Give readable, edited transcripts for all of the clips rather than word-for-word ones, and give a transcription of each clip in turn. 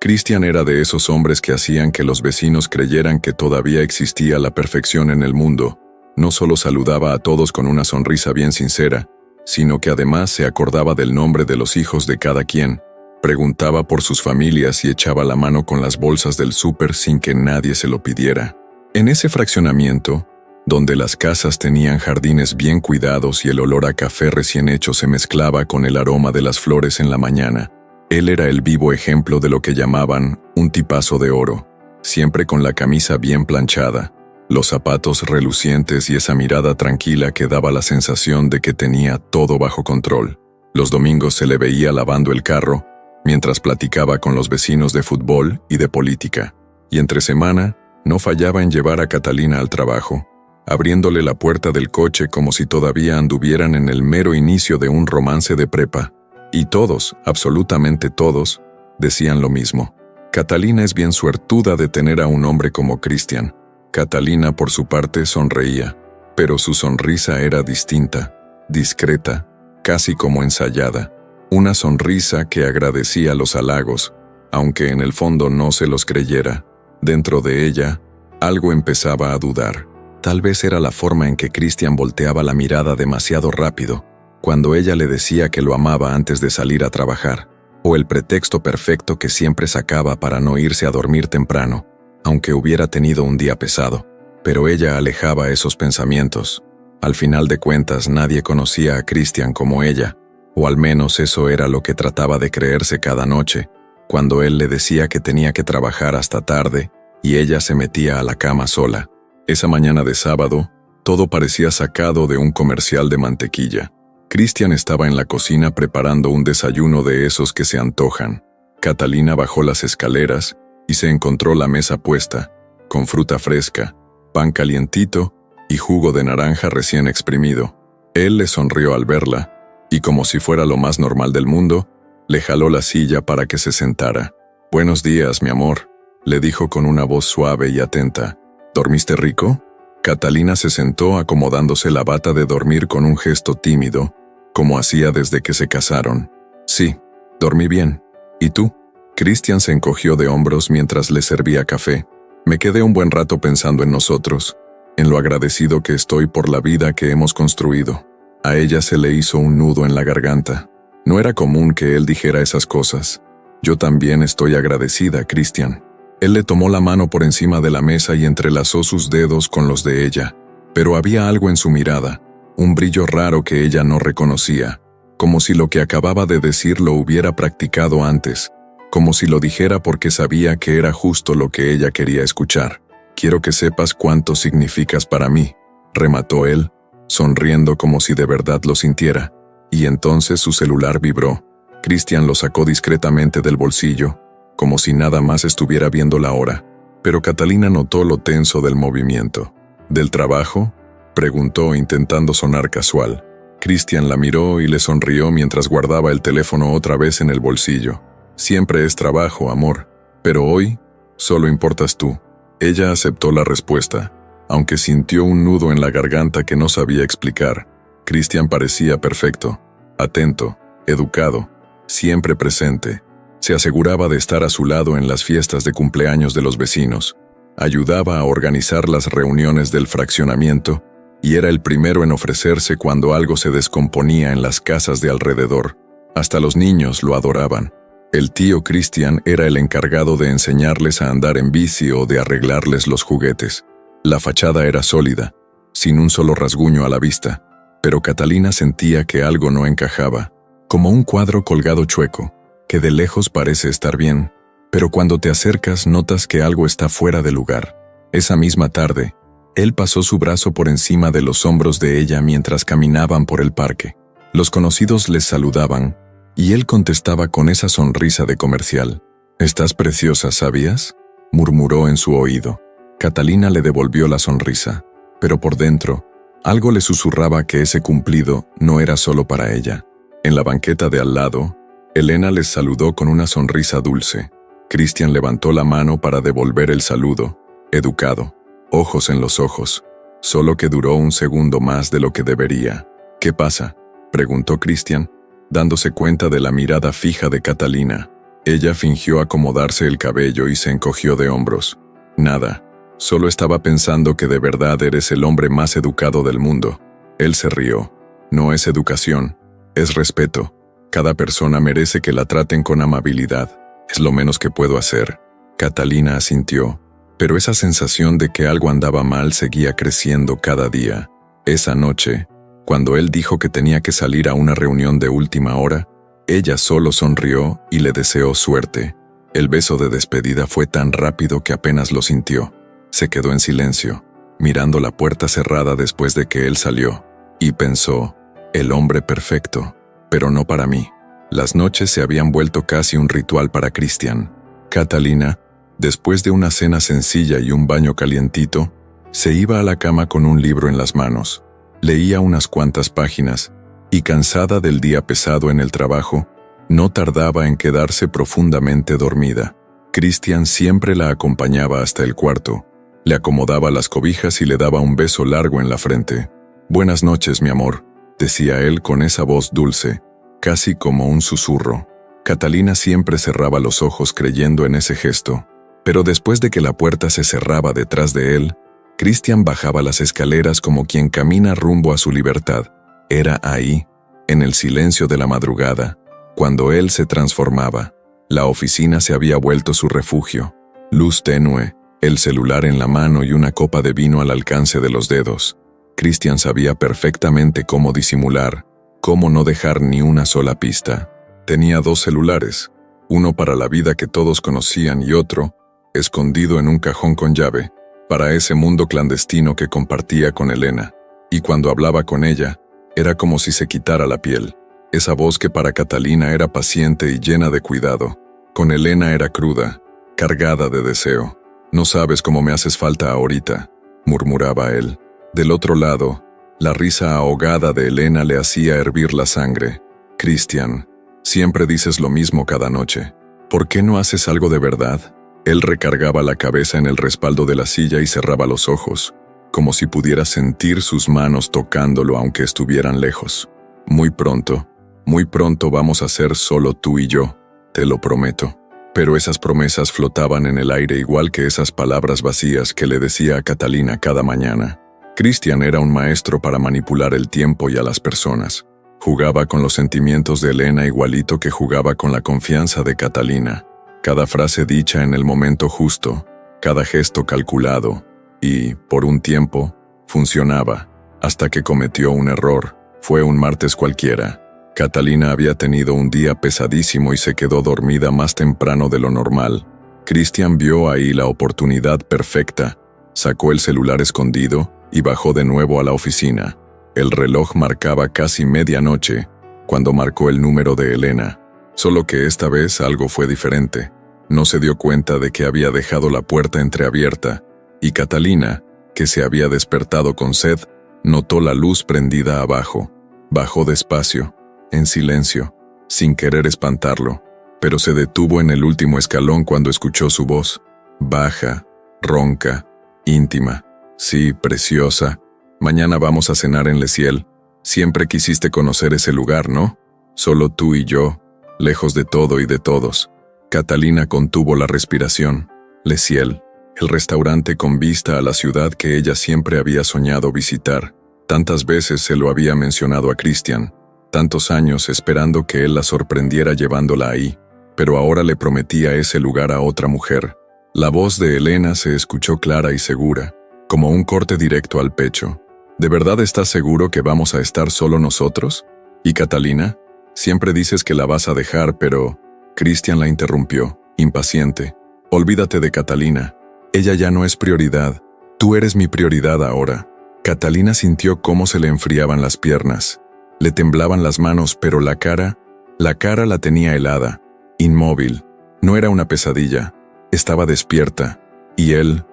Cristian era de esos hombres que hacían que los vecinos creyeran que todavía existía la perfección en el mundo. No solo saludaba a todos con una sonrisa bien sincera, sino que además se acordaba del nombre de los hijos de cada quien, preguntaba por sus familias y echaba la mano con las bolsas del súper sin que nadie se lo pidiera. En ese fraccionamiento, donde las casas tenían jardines bien cuidados y el olor a café recién hecho se mezclaba con el aroma de las flores en la mañana, él era el vivo ejemplo de lo que llamaban un tipazo de oro, siempre con la camisa bien planchada, los zapatos relucientes y esa mirada tranquila que daba la sensación de que tenía todo bajo control. Los domingos se le veía lavando el carro, mientras platicaba con los vecinos de fútbol y de política, y entre semana no fallaba en llevar a Catalina al trabajo, abriéndole la puerta del coche como si todavía anduvieran en el mero inicio de un romance de prepa. Y todos, absolutamente todos, decían lo mismo. Catalina es bien suertuda de tener a un hombre como Cristian. Catalina, por su parte, sonreía, pero su sonrisa era distinta, discreta, casi como ensayada. Una sonrisa que agradecía los halagos, aunque en el fondo no se los creyera. Dentro de ella, algo empezaba a dudar. Tal vez era la forma en que Cristian volteaba la mirada demasiado rápido, cuando ella le decía que lo amaba antes de salir a trabajar, o el pretexto perfecto que siempre sacaba para no irse a dormir temprano, aunque hubiera tenido un día pesado. Pero ella alejaba esos pensamientos. Al final de cuentas, nadie conocía a Cristian como ella, o al menos eso era lo que trataba de creerse cada noche, cuando él le decía que tenía que trabajar hasta tarde y ella se metía a la cama sola. Esa mañana de sábado, todo parecía sacado de un comercial de mantequilla. Cristian estaba en la cocina preparando un desayuno de esos que se antojan. Catalina bajó las escaleras y se encontró la mesa puesta, con fruta fresca, pan calientito y jugo de naranja recién exprimido. Él le sonrió al verla, y como si fuera lo más normal del mundo, le jaló la silla para que se sentara. «Buenos días, mi amor», le dijo con una voz suave y atenta. «¿Dormiste rico?» Catalina se sentó acomodándose la bata de dormir con un gesto tímido, como hacía desde que se casaron. «Sí, dormí bien. ¿Y tú?» Cristian se encogió de hombros mientras le servía café. «Me quedé un buen rato pensando en nosotros, en lo agradecido que estoy por la vida que hemos construido». A ella se le hizo un nudo en la garganta. No era común que él dijera esas cosas. «Yo también estoy agradecida, Cristian». Él le tomó la mano por encima de la mesa y entrelazó sus dedos con los de ella, pero había algo en su mirada, un brillo raro que ella no reconocía, como si lo que acababa de decir lo hubiera practicado antes, como si lo dijera porque sabía que era justo lo que ella quería escuchar. «Quiero que sepas cuánto significas para mí», remató él, sonriendo como si de verdad lo sintiera, y entonces su celular vibró. Cristian lo sacó discretamente del bolsillo, como si nada más estuviera viendo la hora, pero Catalina notó lo tenso del movimiento. «¿Del trabajo?», preguntó intentando sonar casual. Cristian la miró y le sonrió mientras guardaba el teléfono otra vez en el bolsillo. «Siempre es trabajo, amor, pero hoy solo importas tú». Ella aceptó la respuesta, aunque sintió un nudo en la garganta que no sabía explicar. Cristian parecía perfecto, atento, educado, siempre presente. Se aseguraba de estar a su lado en las fiestas de cumpleaños de los vecinos, ayudaba a organizar las reuniones del fraccionamiento y era el primero en ofrecerse cuando algo se descomponía en las casas de alrededor. Hasta los niños lo adoraban. El tío Cristian era el encargado de enseñarles a andar en bici o de arreglarles los juguetes. La fachada era sólida, sin un solo rasguño a la vista, pero Catalina sentía que algo no encajaba, como un cuadro colgado chueco, que de lejos parece estar bien, pero cuando te acercas notas que algo está fuera de lugar. Esa misma tarde, él pasó su brazo por encima de los hombros de ella mientras caminaban por el parque. Los conocidos les saludaban, y él contestaba con esa sonrisa de comercial. «Estás preciosa, ¿sabías?», murmuró en su oído. Catalina le devolvió la sonrisa, pero por dentro, algo le susurraba que ese cumplido no era solo para ella. En la banqueta de al lado, Elena les saludó con una sonrisa dulce. Cristian levantó la mano para devolver el saludo, educado, ojos en los ojos, solo que duró un segundo más de lo que debería. «¿Qué pasa?», preguntó Cristian, dándose cuenta de la mirada fija de Catalina. Ella fingió acomodarse el cabello y se encogió de hombros. Nada, solo estaba pensando que de verdad eres el hombre más educado del mundo. Él se rió. No es educación, es respeto. Cada persona merece que la traten con amabilidad. Es lo menos que puedo hacer. Catalina asintió, pero esa sensación de que algo andaba mal seguía creciendo cada día. Esa noche, cuando él dijo que tenía que salir a una reunión de última hora, ella solo sonrió y le deseó suerte. El beso de despedida fue tan rápido que apenas lo sintió. Se quedó en silencio, mirando la puerta cerrada después de que él salió, y pensó, el hombre perfecto, pero no para mí. Las noches se habían vuelto casi un ritual para Christian. Catalina, después de una cena sencilla y un baño calientito, se iba a la cama con un libro en las manos. Leía unas cuantas páginas, y cansada del día pesado en el trabajo, no tardaba en quedarse profundamente dormida. Christian siempre la acompañaba hasta el cuarto, le acomodaba las cobijas y le daba un beso largo en la frente. «Buenas noches, mi amor», decía él con esa voz dulce, casi como un susurro. Catalina siempre cerraba los ojos creyendo en ese gesto, pero después de que la puerta se cerraba detrás de él, Christian bajaba las escaleras como quien camina rumbo a su libertad. Era ahí, en el silencio de la madrugada, cuando él se transformaba. La oficina se había vuelto su refugio. Luz tenue, el celular en la mano y una copa de vino al alcance de los dedos. Christian sabía perfectamente cómo disimular, cómo no dejar ni una sola pista. Tenía 2 celulares, uno para la vida que todos conocían y otro, escondido en un cajón con llave, para ese mundo clandestino que compartía con Elena. Y cuando hablaba con ella, era como si se quitara la piel. Esa voz que para Catalina era paciente y llena de cuidado, con Elena era cruda, cargada de deseo. «No sabes cómo me haces falta ahorita», murmuraba él. Del otro lado, la risa ahogada de Elena le hacía hervir la sangre. «Christian, siempre dices lo mismo cada noche. ¿Por qué no haces algo de verdad?» Él recargaba la cabeza en el respaldo de la silla y cerraba los ojos, como si pudiera sentir sus manos tocándolo aunque estuvieran lejos. Muy pronto vamos a ser solo tú y yo, te lo prometo». Pero esas promesas flotaban en el aire igual que esas palabras vacías que le decía a Catalina cada mañana. Christian era un maestro para manipular el tiempo y a las personas. Jugaba con los sentimientos de Elena igualito que jugaba con la confianza de Catalina. Cada frase dicha en el momento justo, cada gesto calculado, y, por un tiempo, funcionaba, hasta que cometió un error. Fue un martes cualquiera. Catalina había tenido un día pesadísimo y se quedó dormida más temprano de lo normal. Christian vio ahí la oportunidad perfecta, sacó el celular escondido y bajó de nuevo a la oficina. El reloj marcaba casi medianoche, cuando marcó el número de Elena. Solo que esta vez algo fue diferente. No se dio cuenta de que había dejado la puerta entreabierta, y Catalina, que se había despertado con sed, notó la luz prendida abajo. Bajó despacio, en silencio, sin querer espantarlo, pero se detuvo en el último escalón cuando escuchó su voz, baja, ronca, íntima. «Sí, preciosa. Mañana vamos a cenar en Le Ciel. Siempre quisiste conocer ese lugar, ¿no? Solo tú y yo, lejos de todo y de todos». Catalina contuvo la respiración. Le Ciel, el restaurante con vista a la ciudad que ella siempre había soñado visitar. Tantas veces se lo había mencionado a Christian, tantos años esperando que él la sorprendiera llevándola ahí, pero ahora le prometía ese lugar a otra mujer. La voz de Elena se escuchó clara y segura, como un corte directo al pecho. «¿De verdad estás seguro que vamos a estar solo nosotros? ¿Y Catalina? Siempre dices que la vas a dejar, pero...» Christian la interrumpió, impaciente. «Olvídate de Catalina. Ella ya no es prioridad. Tú eres mi prioridad ahora». Catalina sintió cómo se le enfriaban las piernas. Le temblaban las manos, pero la cara la tenía helada, inmóvil. No era una pesadilla. Estaba despierta. Y él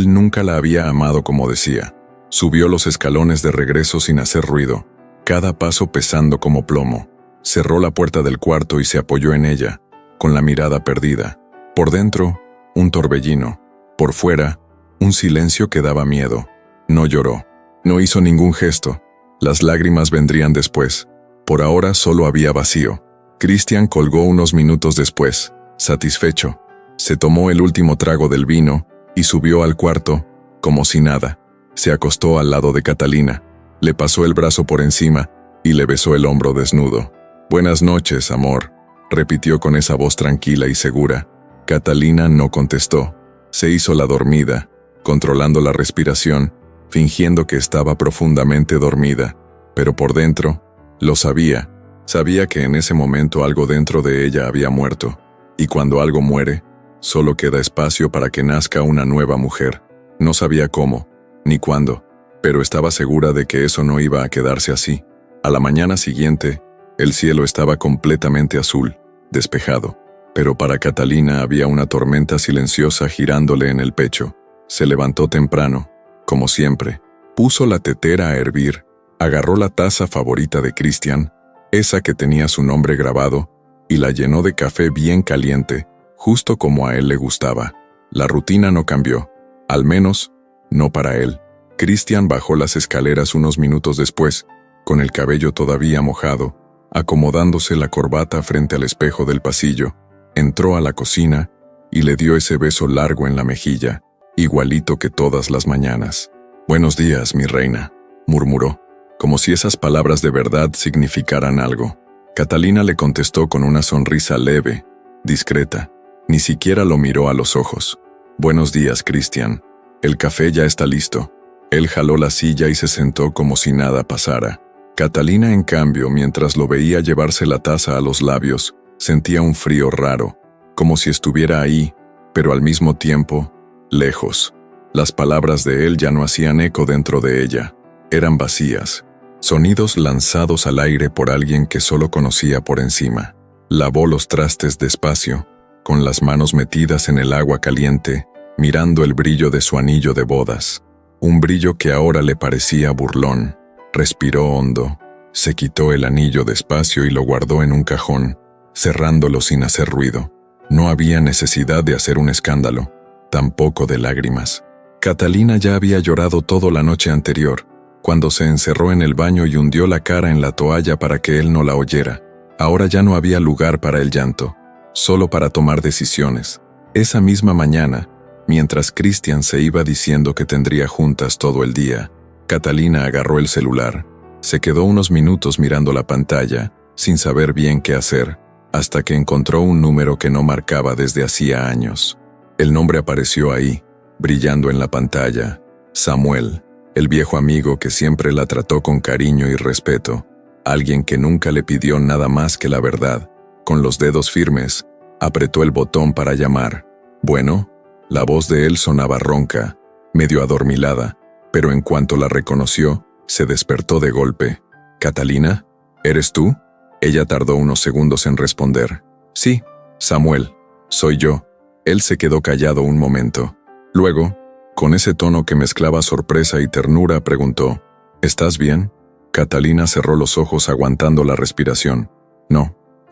nunca la había amado como decía. Subió los escalones de regreso sin hacer ruido, cada paso pesando como plomo. Cerró la puerta del cuarto y se apoyó en ella, con la mirada perdida. Por dentro, un torbellino. Por fuera, un silencio que daba miedo. No lloró. No hizo ningún gesto. Las lágrimas vendrían después. Por ahora solo había vacío. Christian colgó unos minutos después. Satisfecho, se tomó el último trago del vino y subió al cuarto, como si nada. Se acostó al lado de Catalina, le pasó el brazo por encima y le besó el hombro desnudo. «Buenas noches, amor», repitió con esa voz tranquila y segura. Catalina no contestó. Se hizo la dormida, controlando la respiración, fingiendo que estaba profundamente dormida, pero por dentro, lo sabía. Sabía que en ese momento algo dentro de ella había muerto, y cuando algo muere, solo queda espacio para que nazca una nueva mujer. No sabía cómo, ni cuándo, pero estaba segura de que eso no iba a quedarse así. A la mañana siguiente, el cielo estaba completamente azul, despejado, pero para Catalina había una tormenta silenciosa girándole en el pecho. Se levantó temprano, como siempre, puso la tetera a hervir, agarró la taza favorita de Christian, esa que tenía su nombre grabado, y la llenó de café bien caliente, justo como a él le gustaba. La rutina no cambió, al menos, no para él. Christian bajó las escaleras unos minutos después, con el cabello todavía mojado, acomodándose la corbata frente al espejo del pasillo. Entró a la cocina y le dio ese beso largo en la mejilla, igualito que todas las mañanas. «Buenos días, mi reina», murmuró, como si esas palabras de verdad significaran algo. Catalina le contestó con una sonrisa leve, discreta. Ni siquiera lo miró a los ojos. «Buenos días, Christian. El café ya está listo». Él jaló la silla y se sentó como si nada pasara. Catalina, en cambio, mientras lo veía llevarse la taza a los labios, sentía un frío raro, como si estuviera ahí, pero al mismo tiempo, lejos. Las palabras de él ya no hacían eco dentro de ella, eran vacías, sonidos lanzados al aire por alguien que solo conocía por encima. Lavó los trastes despacio, con las manos metidas en el agua caliente, mirando el brillo de su anillo de bodas, un brillo que ahora le parecía burlón. Respiró hondo, se quitó el anillo despacio y lo guardó en un cajón, cerrándolo sin hacer ruido. No había necesidad de hacer un escándalo, tampoco de lágrimas. Catalina ya había llorado toda la noche anterior, cuando se encerró en el baño y hundió la cara en la toalla para que él no la oyera. Ahora ya no había lugar para el llanto, solo para tomar decisiones. Esa misma mañana, mientras Christian se iba diciendo que tendría juntas todo el día, Catalina agarró el celular, se quedó unos minutos mirando la pantalla, sin saber bien qué hacer, hasta que encontró un número que no marcaba desde hacía años. El nombre apareció ahí, brillando en la pantalla: Samuel, el viejo amigo que siempre la trató con cariño y respeto, alguien que nunca le pidió nada más que la verdad. Con los dedos firmes, apretó el botón para llamar. «Bueno», la voz de él sonaba ronca, medio adormilada, pero en cuanto la reconoció, se despertó de golpe. «¿Catalina? ¿Eres tú?» Ella tardó unos segundos en responder. «Sí, Samuel, soy yo». Él se quedó callado un momento. Luego, con ese tono que mezclaba sorpresa y ternura, preguntó: «¿Estás bien?» Catalina cerró los ojos aguantando la respiración.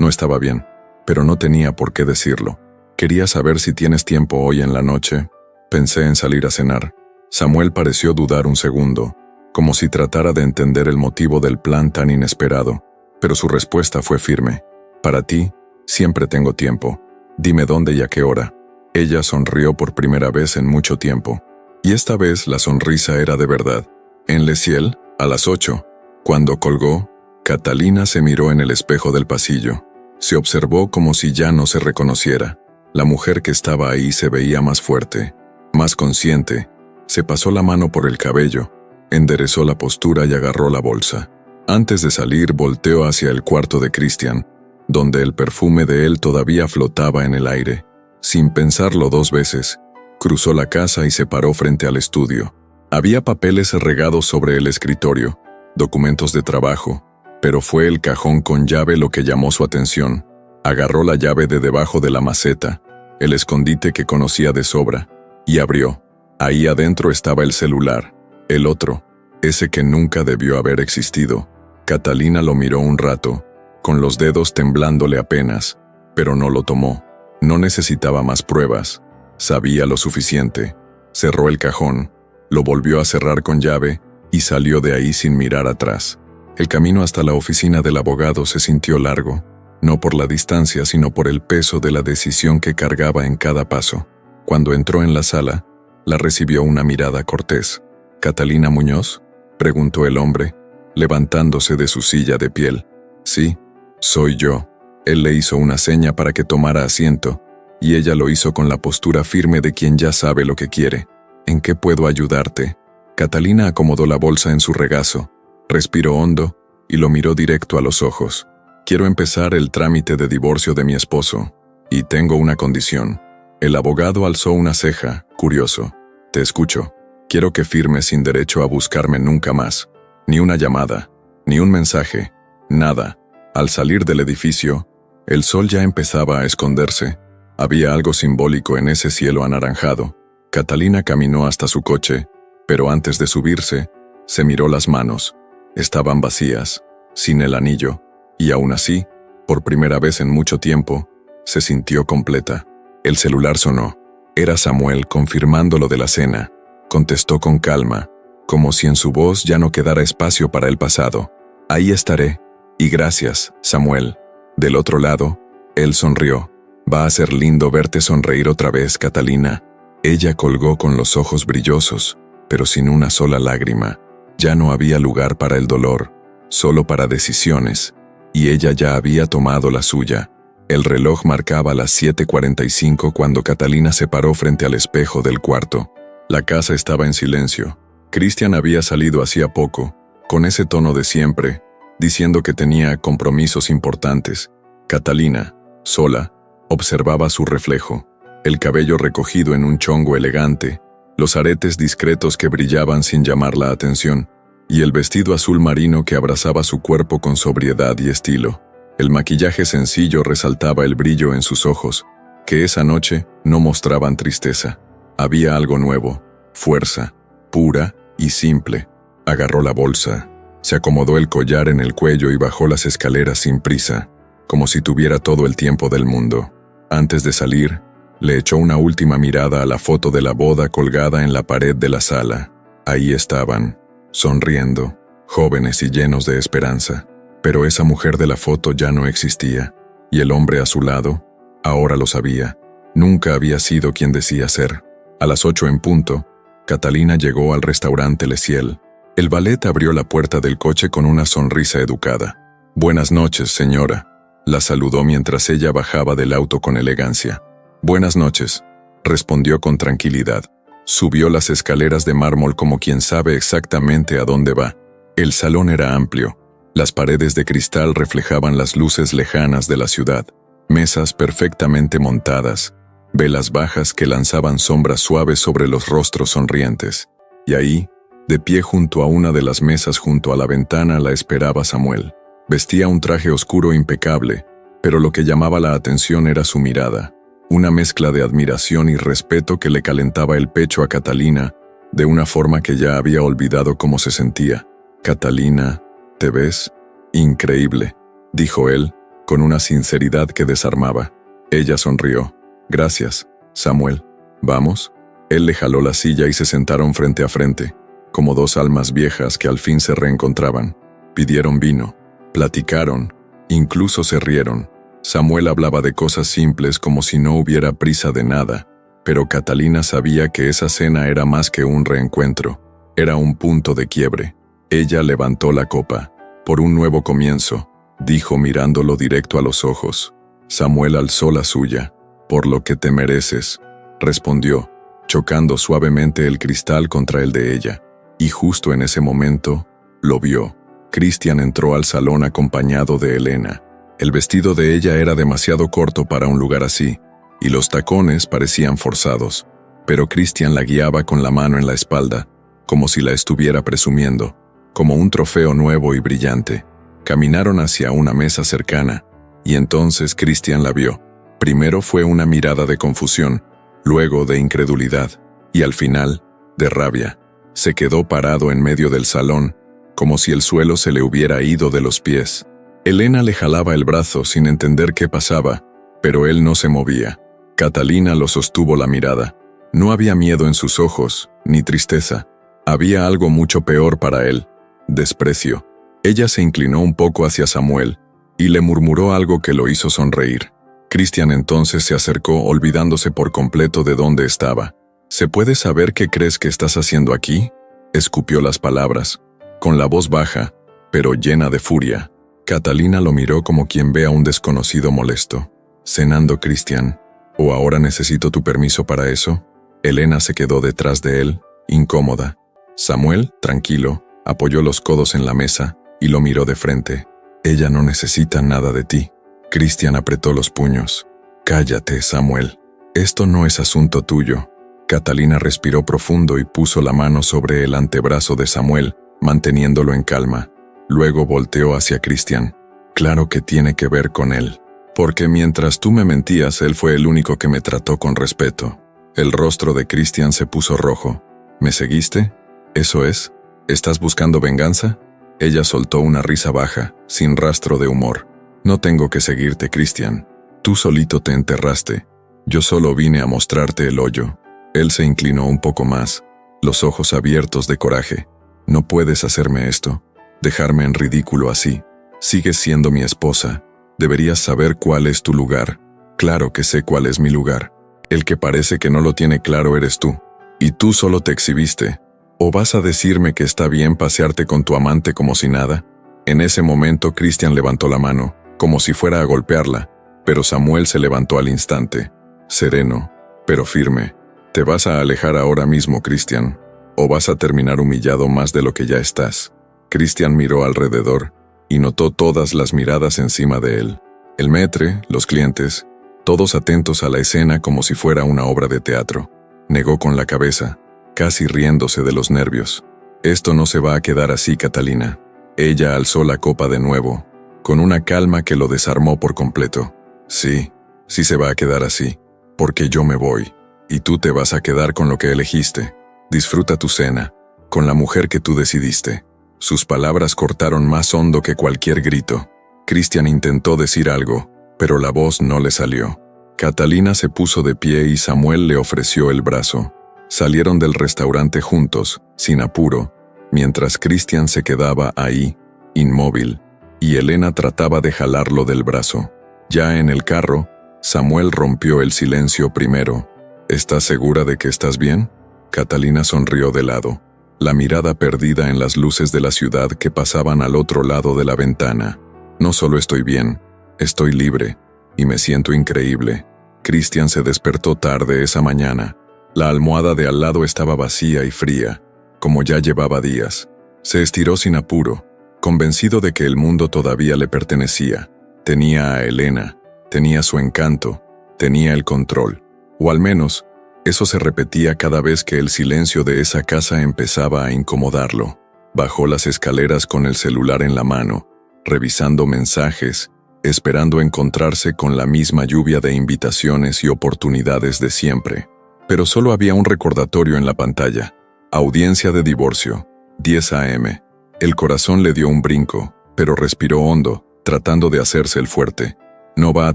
No estaba bien, pero no tenía por qué decirlo. «Quería saber si tienes tiempo hoy en la noche. Pensé en salir a cenar». Samuel pareció dudar un segundo, como si tratara de entender el motivo del plan tan inesperado, pero su respuesta fue firme. «Para ti, siempre tengo tiempo. Dime dónde y a qué hora». Ella sonrió por primera vez en mucho tiempo, y esta vez la sonrisa era de verdad. «En Le Ciel, a las 8. Cuando colgó, Catalina se miró en el espejo del pasillo. Se observó como si ya no se reconociera. La mujer que estaba ahí se veía más fuerte, más consciente. Se pasó la mano por el cabello, enderezó la postura y agarró la bolsa. Antes de salir, volteó hacia el cuarto de Christian, donde el perfume de él todavía flotaba en el aire. Sin pensarlo dos veces, cruzó la casa y se paró frente al estudio. Había papeles regados sobre el escritorio, documentos de trabajo, pero fue el cajón con llave lo que llamó su atención. Agarró la llave de debajo de la maceta, el escondite que conocía de sobra, y abrió. Ahí adentro estaba el celular, el otro, ese que nunca debió haber existido. Catalina lo miró un rato, con los dedos temblándole apenas, pero no lo tomó. No necesitaba más pruebas, sabía lo suficiente. Cerró el cajón, lo volvió a cerrar con llave y salió de ahí sin mirar atrás. El camino hasta la oficina del abogado se sintió largo. no por la distancia, sino por el peso de la decisión que cargaba en cada paso. Cuando entró en la sala, la recibió una mirada cortés. «¿Catalina Muñoz?», preguntó el hombre, levantándose de su silla de piel. «Sí, soy yo». Él le hizo una seña para que tomara asiento, y ella lo hizo con la postura firme de quien ya sabe lo que quiere. «¿En qué puedo ayudarte?». Catalina acomodó la bolsa en su regazo, respiró hondo y lo miró directo a los ojos. «Quiero empezar el trámite de divorcio de mi esposo, y tengo una condición». El abogado alzó una ceja, curioso. «Te escucho. Quiero que firmes sin derecho a buscarme nunca más. Ni una llamada, ni un mensaje, nada». Al salir del edificio, el sol ya empezaba a esconderse. Había algo simbólico en ese cielo anaranjado. Catalina caminó hasta su coche, pero antes de subirse, se miró las manos. Estaban vacías, sin el anillo, y aún así, por primera vez en mucho tiempo, se sintió completa. El celular sonó. Era Samuel confirmando lo de la cena. Contestó con calma, como si en su voz ya no quedara espacio para el pasado. «Ahí estaré. Y gracias, Samuel». Del otro lado, él sonrió. «Va a ser lindo verte sonreír otra vez, Catalina». Ella colgó con los ojos brillosos, pero sin una sola lágrima. Ya no había lugar para el dolor, solo para decisiones, y ella ya había tomado la suya. El reloj marcaba las 7:45 cuando Catalina se paró frente al espejo del cuarto. La casa estaba en silencio. Cristian había salido hacía poco, con ese tono de siempre, diciendo que tenía compromisos importantes. Catalina, sola, observaba su reflejo, el cabello recogido en un chongo elegante, los aretes discretos que brillaban sin llamar la atención, y el vestido azul marino que abrazaba su cuerpo con sobriedad y estilo. El maquillaje sencillo resaltaba el brillo en sus ojos, que esa noche no mostraban tristeza. Había algo nuevo, fuerza, pura y simple. Agarró la bolsa, se acomodó el collar en el cuello y bajó las escaleras sin prisa, como si tuviera todo el tiempo del mundo. Antes de salir, le echó una última mirada a la foto de la boda colgada en la pared de la sala. Ahí estaban, sonriendo, jóvenes y llenos de esperanza. Pero esa mujer de la foto ya no existía, y el hombre a su lado, ahora lo sabía, nunca había sido quien decía ser. A las 8 en punto, Catalina llegó al restaurante Le Ciel. El valet abrió la puerta del coche con una sonrisa educada. «Buenas noches, señora», la saludó mientras ella bajaba del auto con elegancia. «Buenas noches», respondió con tranquilidad. Subió las escaleras de mármol como quien sabe exactamente a dónde va. El salón era amplio. Las paredes de cristal reflejaban las luces lejanas de la ciudad, mesas perfectamente montadas, velas bajas que lanzaban sombras suaves sobre los rostros sonrientes. Y ahí, de pie junto a una de las mesas junto a la ventana, la esperaba Samuel. Vestía un traje oscuro impecable, pero lo que llamaba la atención era su mirada, una mezcla de admiración y respeto que le calentaba el pecho a Catalina, de una forma que ya había olvidado cómo se sentía. «Catalina, ¿te ves? Increíble», dijo él, con una sinceridad que desarmaba. Ella sonrió. «Gracias, Samuel. ¿Vamos?». Él le jaló la silla y se sentaron frente a frente, como dos almas viejas que al fin se reencontraban. Pidieron vino, platicaron, incluso se rieron. Samuel hablaba de cosas simples como si no hubiera prisa de nada, pero Catalina sabía que esa cena era más que un reencuentro, era un punto de quiebre. Ella levantó la copa. «Por un nuevo comienzo», dijo mirándolo directo a los ojos. Samuel alzó la suya. «Por lo que te mereces», respondió, chocando suavemente el cristal contra el de ella. Y justo en ese momento, lo vio. Cristian entró al salón acompañado de Elena. El vestido de ella era demasiado corto para un lugar así, y los tacones parecían forzados, pero Cristian la guiaba con la mano en la espalda, como si la estuviera presumiendo, como un trofeo nuevo y brillante. Caminaron hacia una mesa cercana, y entonces Cristian la vio. Primero fue una mirada de confusión, luego de incredulidad, y al final, de rabia. Se quedó parado en medio del salón, como si el suelo se le hubiera ido de los pies. Elena le jalaba el brazo sin entender qué pasaba, pero él no se movía. Catalina lo sostuvo la mirada. No había miedo en sus ojos, ni tristeza. Había algo mucho peor para él: desprecio. Ella se inclinó un poco hacia Samuel, y le murmuró algo que lo hizo sonreír. Cristian entonces se acercó, olvidándose por completo de dónde estaba. ¿Se puede saber qué crees que estás haciendo aquí? Escupió las palabras, con la voz baja, pero llena de furia. Catalina lo miró como quien ve a un desconocido molesto. «¿Cenando, Cristian? ¿O ahora necesito tu permiso para eso?» Elena se quedó detrás de él, incómoda. Samuel, tranquilo, apoyó los codos en la mesa y lo miró de frente. «Ella no necesita nada de ti». Cristian apretó los puños. «Cállate, Samuel. Esto no es asunto tuyo». Catalina respiró profundo y puso la mano sobre el antebrazo de Samuel, manteniéndolo en calma. Luego volteó hacia Cristian. «Claro que tiene que ver con él. Porque mientras tú me mentías, él fue el único que me trató con respeto». El rostro de Cristian se puso rojo. «¿Me seguiste? ¿Eso es? ¿Estás buscando venganza?» Ella soltó una risa baja, sin rastro de humor. «No tengo que seguirte, Cristian. Tú solito te enterraste. Yo solo vine a mostrarte el hoyo». Él se inclinó un poco más, los ojos abiertos de coraje. «No puedes hacerme esto, dejarme en ridículo así. Sigues siendo mi esposa. Deberías saber cuál es tu lugar». «Claro que sé cuál es mi lugar. El que parece que no lo tiene claro eres tú. Y tú solo te exhibiste. ¿O vas a decirme que está bien pasearte con tu amante como si nada?» En ese momento Cristian levantó la mano, como si fuera a golpearla, pero Samuel se levantó al instante, sereno, pero firme. «¿Te vas a alejar ahora mismo, Cristian? ¿O vas a terminar humillado más de lo que ya estás?» Cristian miró alrededor y notó todas las miradas encima de él. El maître, los clientes, todos atentos a la escena como si fuera una obra de teatro. Negó con la cabeza, casi riéndose de los nervios. «Esto no se va a quedar así, Catalina». Ella alzó la copa de nuevo, con una calma que lo desarmó por completo. «Sí, sí se va a quedar así, porque yo me voy. Y tú te vas a quedar con lo que elegiste. Disfruta tu cena, con la mujer que tú decidiste». Sus palabras cortaron más hondo que cualquier grito. Cristian intentó decir algo, pero la voz no le salió. Catalina se puso de pie y Samuel le ofreció el brazo. Salieron del restaurante juntos, sin apuro, mientras Cristian se quedaba ahí, inmóvil, y Elena trataba de jalarlo del brazo. Ya en el carro, Samuel rompió el silencio primero. «¿Estás segura de que estás bien?» Catalina sonrió de lado, la mirada perdida en las luces de la ciudad que pasaban al otro lado de la ventana. «No solo estoy bien, estoy libre, y me siento increíble». Cristian se despertó tarde esa mañana. La almohada de al lado estaba vacía y fría, como ya llevaba días. Se estiró sin apuro, convencido de que el mundo todavía le pertenecía. Tenía a Elena, tenía su encanto, tenía el control. O al menos, eso se repetía cada vez que el silencio de esa casa empezaba a incomodarlo. Bajó las escaleras con el celular en la mano, revisando mensajes, esperando encontrarse con la misma lluvia de invitaciones y oportunidades de siempre. Pero solo había un recordatorio en la pantalla. Audiencia de divorcio, 10 a.m. El corazón le dio un brinco, pero respiró hondo, tratando de hacerse el fuerte. «No va a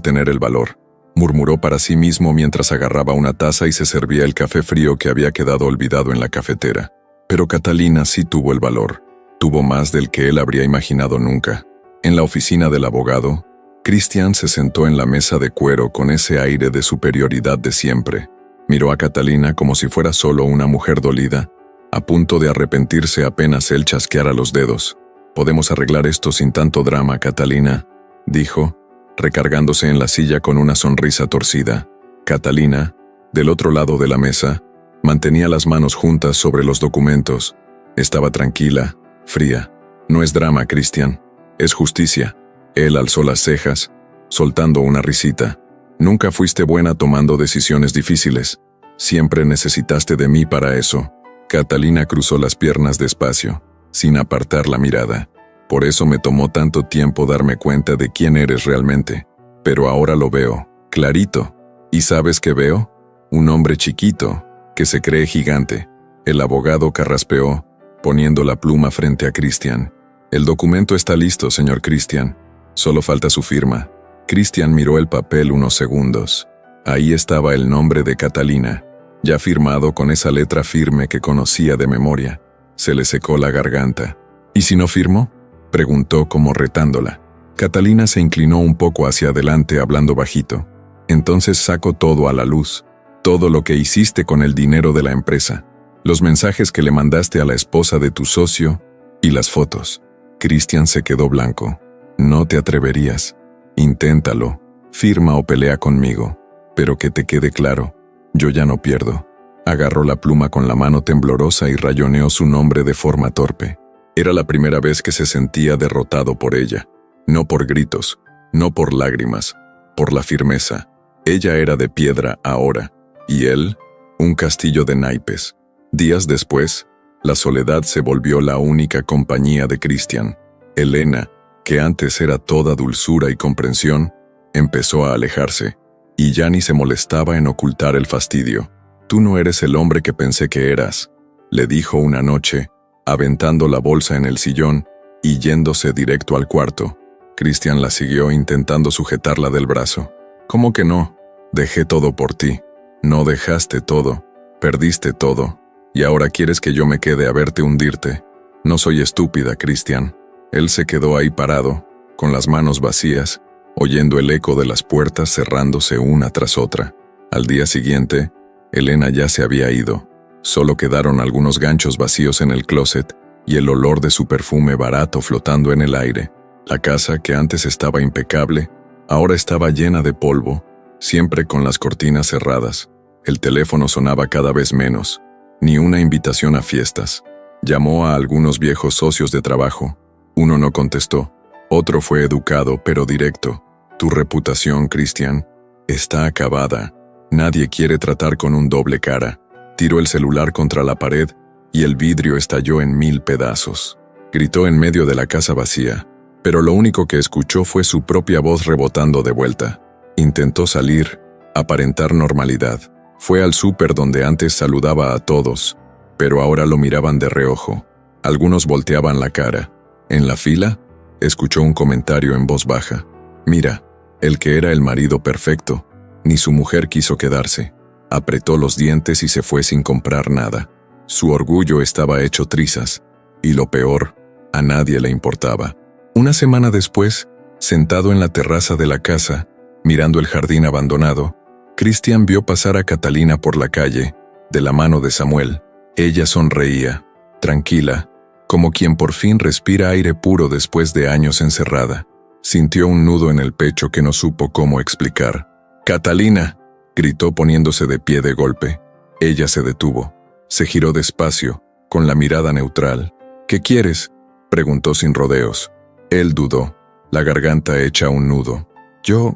tener el valor», murmuró para sí mismo mientras agarraba una taza y se servía el café frío que había quedado olvidado en la cafetera. Pero Catalina sí tuvo el valor. Tuvo más del que él habría imaginado nunca. En la oficina del abogado, Cristian se sentó en la mesa de cuero con ese aire de superioridad de siempre. Miró a Catalina como si fuera solo una mujer dolida, a punto de arrepentirse apenas él chasqueara los dedos. «Podemos arreglar esto sin tanto drama, Catalina», dijo, recargándose en la silla con una sonrisa torcida. Catalina, del otro lado de la mesa, mantenía las manos juntas sobre los documentos. Estaba tranquila, fría. «No es drama, Cristian. Es justicia». Él alzó las cejas, soltando una risita. «Nunca fuiste buena tomando decisiones difíciles. Siempre necesitaste de mí para eso». Catalina cruzó las piernas despacio, sin apartar la mirada. «Por eso me tomó tanto tiempo darme cuenta de quién eres realmente. Pero ahora lo veo, clarito. ¿Y sabes qué veo? Un hombre chiquito, que se cree gigante». El abogado carraspeó, poniendo la pluma frente a Cristian. «El documento está listo, señor Cristian. Solo falta su firma». Cristian miró el papel unos segundos. Ahí estaba el nombre de Catalina, ya firmado con esa letra firme que conocía de memoria. Se le secó la garganta. «¿Y si no firmo?», preguntó como retándola. Catalina se inclinó un poco hacia adelante hablando bajito. Entonces saco todo a la luz. Todo lo que hiciste con el dinero de la empresa. Los mensajes que le mandaste a la esposa de tu socio y las fotos. Cristian se quedó blanco. No te atreverías. Inténtalo. Firma o pelea conmigo. Pero que te quede claro, yo ya no pierdo. Agarró la pluma con la mano temblorosa y rayoneó su nombre de forma torpe. Era la primera vez que se sentía derrotado por ella. No por gritos, no por lágrimas, por la firmeza. Ella era de piedra ahora, y él, un castillo de naipes. Días después, la soledad se volvió la única compañía de Cristian. Elena, que antes era toda dulzura y comprensión, empezó a alejarse, y ya ni se molestaba en ocultar el fastidio. «Tú no eres el hombre que pensé que eras», le dijo una noche, aventando la bolsa en el sillón y yéndose directo al cuarto. Cristian la siguió intentando sujetarla del brazo. «¿Cómo que no? Dejé todo por ti. No dejaste todo, perdiste todo, y ahora quieres que yo me quede a verte hundirte. No soy estúpida, Cristian». Él se quedó ahí parado, con las manos vacías, oyendo el eco de las puertas cerrándose una tras otra. Al día siguiente, Elena ya se había ido. Solo quedaron algunos ganchos vacíos en el closet y el olor de su perfume barato flotando en el aire. La casa, que antes estaba impecable, ahora estaba llena de polvo, siempre con las cortinas cerradas. El teléfono sonaba cada vez menos, ni una invitación a fiestas. Llamó a algunos viejos socios de trabajo. Uno no contestó. Otro fue educado pero directo. «Tu reputación, Cristian, está acabada. Nadie quiere tratar con un doble cara». Tiró el celular contra la pared y el vidrio estalló en 1000 pedazos. Gritó en medio de la casa vacía, pero lo único que escuchó fue su propia voz rebotando de vuelta. Intentó salir, aparentar normalidad. Fue al súper donde antes saludaba a todos, pero ahora lo miraban de reojo. Algunos volteaban la cara. En la fila, escuchó un comentario en voz baja. «Mira, el que era el marido perfecto, ni su mujer quiso quedarse». Apretó los dientes y se fue sin comprar nada. Su orgullo estaba hecho trizas, y lo peor, a nadie le importaba. Una semana después, sentado en la terraza de la casa, mirando el jardín abandonado, Cristian vio pasar a Catalina por la calle, de la mano de Samuel. Ella sonreía, tranquila, como quien por fin respira aire puro después de años encerrada. Sintió un nudo en el pecho que no supo cómo explicar. «¡Catalina!», gritó poniéndose de pie de golpe. Ella se detuvo. Se giró despacio, con la mirada neutral. «¿Qué quieres?», preguntó sin rodeos. Él dudó, la garganta hecha un nudo. Yo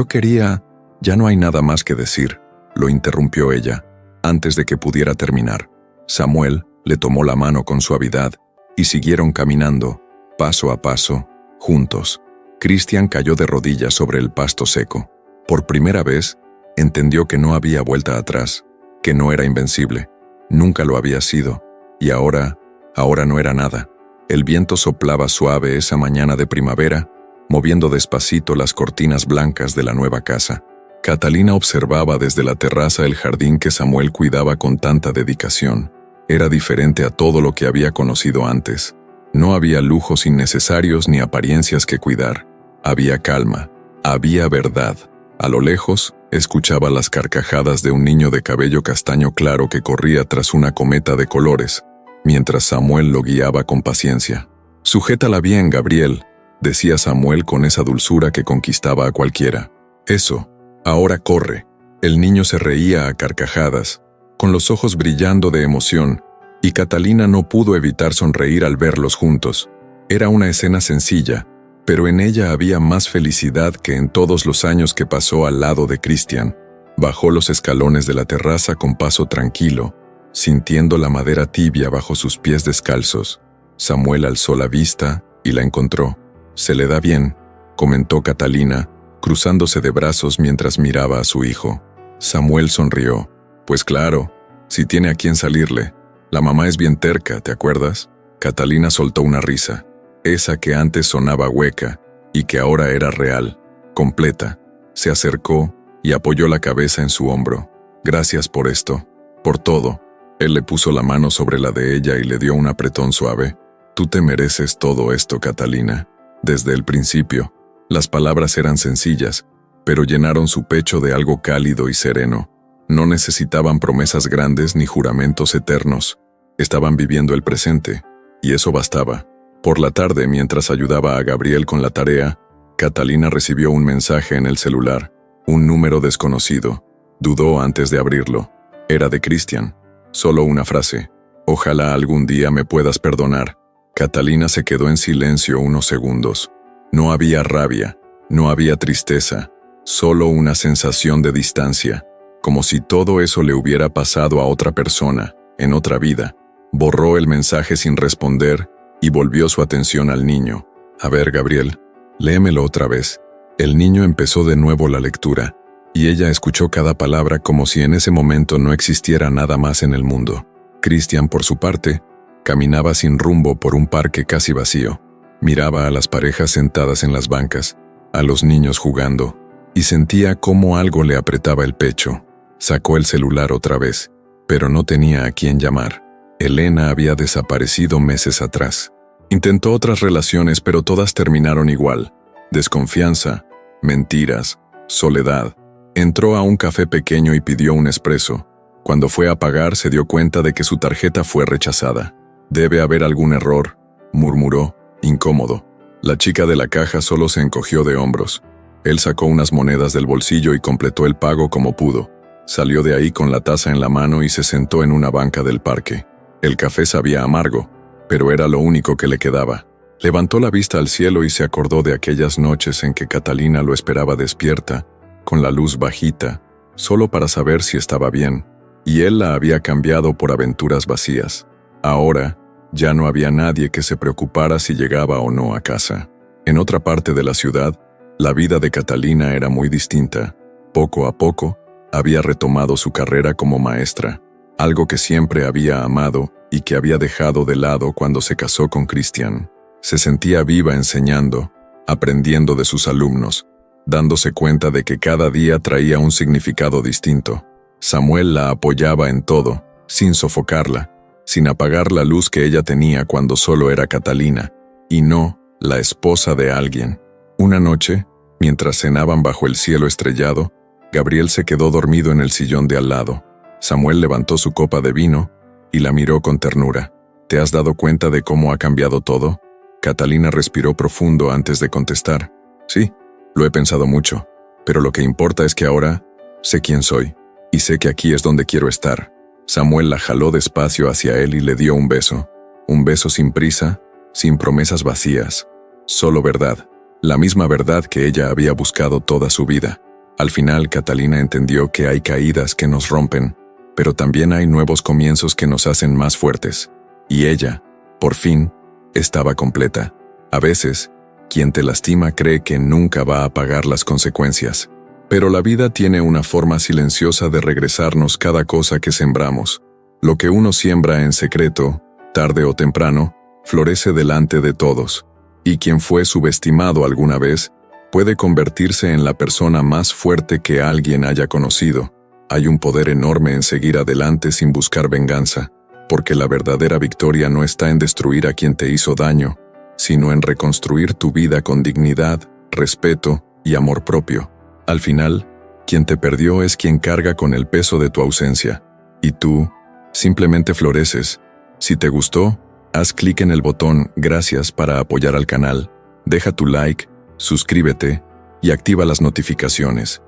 quería...». «Ya no hay nada más que decir», lo interrumpió ella, antes de que pudiera terminar. Samuel le tomó la mano con suavidad y siguieron caminando, paso a paso, juntos. Cristian cayó de rodillas sobre el pasto seco. Por primera vez, entendió que no había vuelta atrás, que no era invencible. Nunca lo había sido, y ahora no era nada. El viento soplaba suave esa mañana de primavera, moviendo despacito las cortinas blancas de la nueva casa. Catalina observaba desde la terraza el jardín que Samuel cuidaba con tanta dedicación. Era diferente a todo lo que había conocido antes. No había lujos innecesarios ni apariencias que cuidar. Había calma, había verdad. A lo lejos, escuchaba las carcajadas de un niño de cabello castaño claro que corría tras una cometa de colores, mientras Samuel lo guiaba con paciencia. «Sujétala bien, Gabriel», decía Samuel con esa dulzura que conquistaba a cualquiera. «Eso, ahora corre». El niño se reía a carcajadas, con los ojos brillando de emoción, y Catalina no pudo evitar sonreír al verlos juntos. Era una escena sencilla, pero en ella había más felicidad que en todos los años que pasó al lado de Cristian. Bajó los escalones de la terraza con paso tranquilo, sintiendo la madera tibia bajo sus pies descalzos. Samuel alzó la vista y la encontró. «Se le da bien», comentó Catalina, cruzándose de brazos mientras miraba a su hijo. Samuel sonrió. «Pues claro, si tiene a quién salirle. La mamá es bien terca, ¿te acuerdas?». Catalina soltó una risa, esa que antes sonaba hueca y que ahora era real, completa. Se acercó y apoyó la cabeza en su hombro. «Gracias por esto, por todo». Él le puso la mano sobre la de ella y le dio un apretón suave. «Tú te mereces todo esto, Catalina. Desde el principio, las palabras eran sencillas, pero llenaron su pecho de algo cálido y sereno. No necesitaban promesas grandes ni juramentos eternos. Estaban viviendo el presente, y eso bastaba. Por la tarde, mientras ayudaba a Gabriel con la tarea, Catalina recibió un mensaje en el celular, un número desconocido. Dudó antes de abrirlo. Era de Cristian. Solo una frase: «Ojalá algún día me puedas perdonar». Catalina se quedó en silencio unos segundos. No había rabia, no había tristeza, solo una sensación de distancia, como si todo eso le hubiera pasado a otra persona, en otra vida. Borró el mensaje sin responder y volvió su atención al niño. «A ver, Gabriel, léemelo otra vez». El niño empezó de nuevo la lectura, y ella escuchó cada palabra como si en ese momento no existiera nada más en el mundo. Cristian, por su parte, caminaba sin rumbo por un parque casi vacío. Miraba a las parejas sentadas en las bancas, a los niños jugando, y sentía cómo algo le apretaba el pecho. Sacó el celular otra vez, pero no tenía a quién llamar. Elena había desaparecido meses atrás. Intentó otras relaciones, pero todas terminaron igual. Desconfianza, mentiras, soledad. Entró a un café pequeño y pidió un espresso. Cuando fue a pagar, se dio cuenta de que su tarjeta fue rechazada. «Debe haber algún error», murmuró, incómodo. La chica de la caja solo se encogió de hombros. Él sacó unas monedas del bolsillo y completó el pago como pudo. Salió de ahí con la taza en la mano y se sentó en una banca del parque. El café sabía amargo, pero era lo único que le quedaba. Levantó la vista al cielo y se acordó de aquellas noches en que Catalina lo esperaba despierta, con la luz bajita, solo para saber si estaba bien, y él la había cambiado por aventuras vacías. Ahora, ya no había nadie que se preocupara si llegaba o no a casa. En otra parte de la ciudad, la vida de Catalina era muy distinta. Poco a poco, había retomado su carrera como maestra, algo que siempre había amado y que había dejado de lado cuando se casó con Cristian. Se sentía viva enseñando, aprendiendo de sus alumnos, dándose cuenta de que cada día traía un significado distinto. Samuel la apoyaba en todo, sin sofocarla, sin apagar la luz que ella tenía cuando solo era Catalina, y no la esposa de alguien. Una noche, mientras cenaban bajo el cielo estrellado, Gabriel se quedó dormido en el sillón de al lado. Samuel levantó su copa de vino y la miró con ternura. «¿Te has dado cuenta de cómo ha cambiado todo?» Catalina respiró profundo antes de contestar. «Sí, lo he pensado mucho, pero lo que importa es que ahora sé quién soy, y sé que aquí es donde quiero estar». Samuel la jaló despacio hacia él y le dio un beso sin prisa, sin promesas vacías, solo verdad, la misma verdad que ella había buscado toda su vida. Al final, Catalina entendió que hay caídas que nos rompen, pero también hay nuevos comienzos que nos hacen más fuertes. Y ella, por fin, estaba completa. A veces, quien te lastima cree que nunca va a pagar las consecuencias. Pero la vida tiene una forma silenciosa de regresarnos cada cosa que sembramos. Lo que uno siembra en secreto, tarde o temprano, florece delante de todos. Y quien fue subestimado alguna vez, puede convertirse en la persona más fuerte que alguien haya conocido. Hay un poder enorme en seguir adelante sin buscar venganza, porque la verdadera victoria no está en destruir a quien te hizo daño, sino en reconstruir tu vida con dignidad, respeto y amor propio. Al final, quien te perdió es quien carga con el peso de tu ausencia, y tú simplemente floreces. Si te gustó, haz clic en el botón Gracias para apoyar al canal, deja tu like, suscríbete y activa las notificaciones.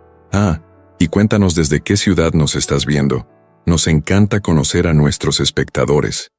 Y cuéntanos desde qué ciudad nos estás viendo. Nos encanta conocer a nuestros espectadores.